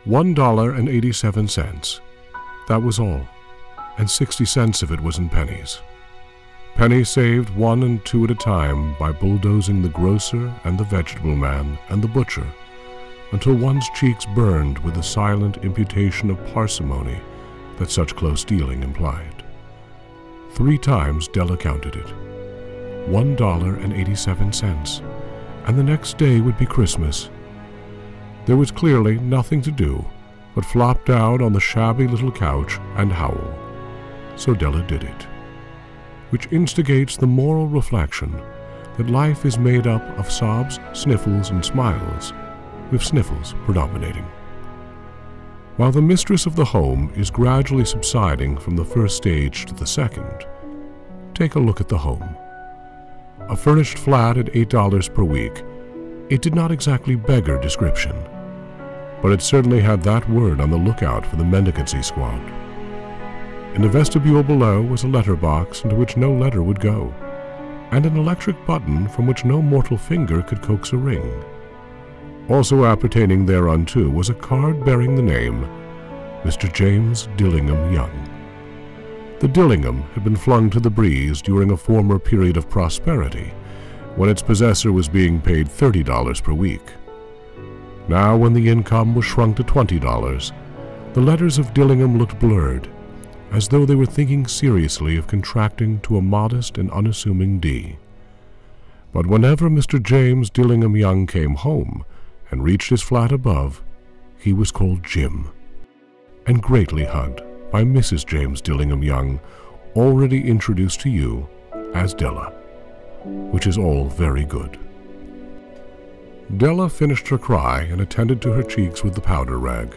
$1.87. That was all, and 60 cents of it was in pennies. Pennies saved 1 and 2 at a time by bulldozing the grocer and the vegetable man and the butcher, until one's cheeks burned with the silent imputation of parsimony that such close dealing implied. 3 times Della counted it. $1.87, and the next day would be Christmas. There was clearly nothing to do but flop down on the shabby little couch and howl. So Della did it, which instigates the moral reflection that life is made up of sobs, sniffles, and smiles, with sniffles predominating. While the mistress of the home is gradually subsiding from the first stage to the second, take a look at the home. A furnished flat at $8 per week, it did not exactly beggar description, but it certainly had that word on the lookout for the mendicancy squad. In the vestibule below was a letter box into which no letter would go, and an electric button from which no mortal finger could coax a ring. Also appertaining thereunto was a card bearing the name Mr. James Dillingham Young. The Dillingham had been flung to the breeze during a former period of prosperity, when its possessor was being paid $30 per week. Now, when the income was shrunk to $20, the letters of Dillingham looked blurred, as though they were thinking seriously of contracting to a modest and unassuming D. But whenever Mr. James Dillingham Young came home and reached his flat above, he was called Jim, and greatly hugged by Mrs. James Dillingham Young, already introduced to you as Della, which is all very good. Della finished her cry and attended to her cheeks with the powder rag.